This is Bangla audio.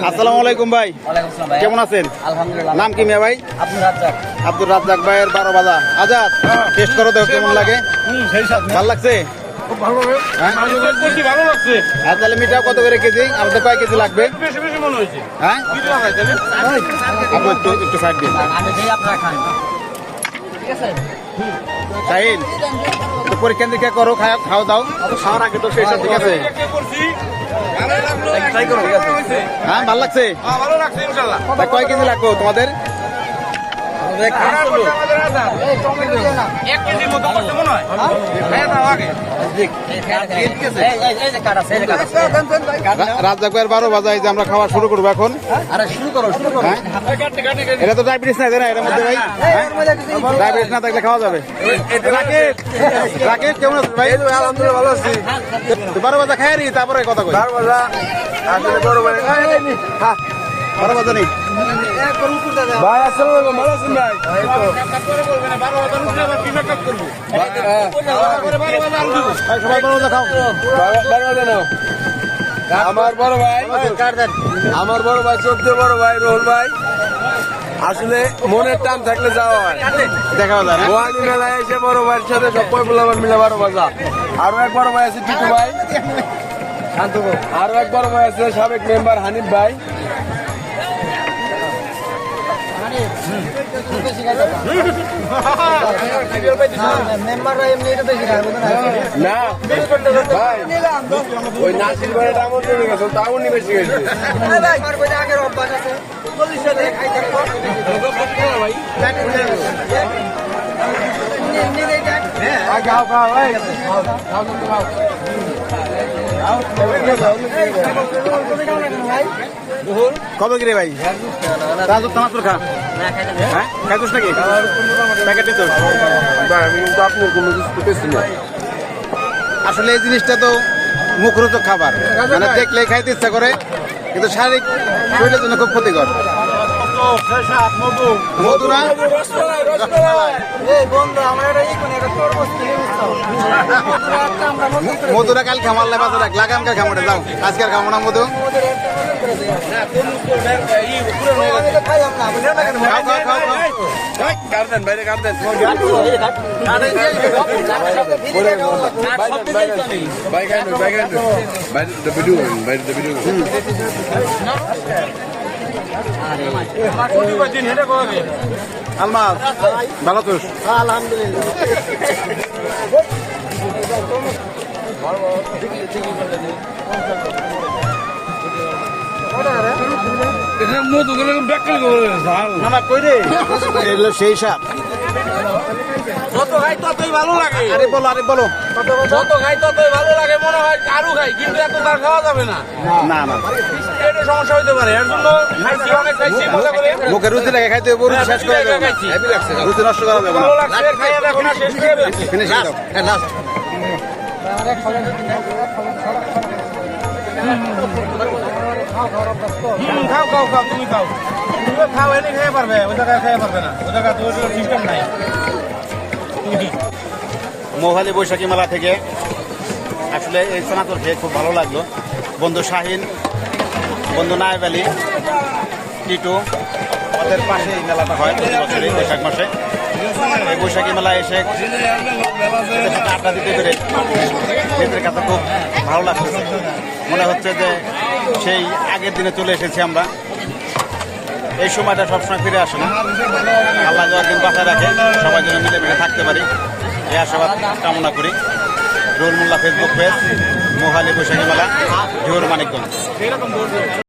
আসসালামু আলাইকুম ভাই, কেমন আছেন? আলহামদুলিল্লাহ। নাম কি মিয়া ভাই? আব্দুর রাজ্জাক ভাইয়ের 12 বাজা আজাদ। টেস্ট করো, দেখো কেমন লাগে। ভালো লাগছে? হ্যাঁ? আর তাহলে মিঠা কত করে কেজি? আমাদের কয় কেজি লাগবে? হ্যাঁ, আপু একটু সাইড দিন। শাহিন, তো পরীক্ষা নিরীক্ষা করো, খাওয়া দাও। খাওয়ার আগে তো সেই সব ঠিক আছে। হ্যাঁ, ভালো লাগছে? তা কয় কেজি লাগবে তোমাদের? রাজ্জাক ভাইয়ের 12 বাজায় যে আমরা খাওয়া শুরু করবো এখন। হ্যাঁ? এটা তো ডায়াবেটিস নাই না এটার মধ্যে ভাই? ডায়াবেটিস না থাকলে খাওয়া যাবে। রাকেশ কেমন আছে ভাই? আলহামদুলিল্লাহ ভালো আছি। 12 বাজা খাই নি, তারপরে কথা কই। 12 বাজা আসলে বড় ভাই। 12 বাজা নেই ভাই আসসালামু আলাইকুম, ভালো আছেন ভাই? সবাই 12 বাজা খাও। 12 বাজা নাও। আমার বড় ভাই, চোদ্দ বড় ভাই রোহন ভাই, আসলে মনের টান থাকলে যাওয়া হয়। দেখা যায় না? গোয়ালি মেলায় এসে বড় ভাইয়ের সাথে সব পয়পুলাবার মিলে 12 বাজা। আরো এক বড় ভাই আছে টিটু ভাই, আরো এক বড় ভাই আছে সাবেক মেম্বার হানিফ ভাই। না ভাই, ওই নাসির ভাইয়ের আমল চলে গেছে, তাও নি বেশি গেছে। কত কিরে ভাই? রাজু তামাতুর খা। হ্যাঁ, খাইছিস নাকি? প্যাকেট দিত। আমি কিন্তু আপনার কোনো কিছু পেয়েছি না। আসলে এই জিনিসটা তো মুখরোচক খাবার, মানে দেখলেই খাইতে ইচ্ছা করে, কিন্তু শারীরিক শরীরের জন্য খুব ক্ষতিকর। মধুরা মধুরা কাল খামারলে বাজার রাখ, লাগামকার খামারে যাও, আজকের খামো না মধু। আলমাস ভালো তো? আলহামদুলিল্লাহ। সেই সাপ যত খাই ততই ভালো লাগে। আরে বলো যত খাই ততই ভালো লাগে, মনে হয় আরো খাই, কিন্তু এত তার খাওয়া যাবে না। না পেটের সমস্যা হইতে পারে, এর জন্য খাইছি, অনেক খাইছি, মজা করে। মুখে রুচি রেখে খাইতে হবে, রুচি শেষ করে দেবে না। রুচি নষ্ট করা যাবে না। ভালো লাগছে, খাইয়ে দেখো না, শেষ করে দেবে। ফিনিশিং দাও। খাও, তুমি খাও। তুমি খাও, এনে খেয়ে পারবে, ওই জায়গায় খেয়ে পারবে না, ওই জায়গায় তো সিস্টেম নাই। মহালি বৈশাখী মেলা থেকে আসলে এই চানাচুর খেয়ে খুব ভালো লাগলো। বন্ধু শাহিন, বন্ধু নায়েব আলী, টিটু, ওদের পাশে এই মেলাটা হয় প্রতি বছরই বৈশাখ মাসে। এই বৈশাখী মেলায় এসে এদের সাথে আড্ডা দিতে পেরে এদের কাছে খুব ভালো লাগছে। মনে হচ্ছে যে সেই আগের দিনে চলে এসেছি আমরা। এই সময়টা সবসময় ফিরে আসে না। আল্লাহ একদিন বাঁচায় রাখে, সবাই যেন মিলেমিশে থাকতে পারি, এই আশাবাদ কামনা করি। রুহুল মোল্লা ফেসবুক পেজ, মহালি বৈশাখী মেলা, জোহর মানিকগঞ্জ।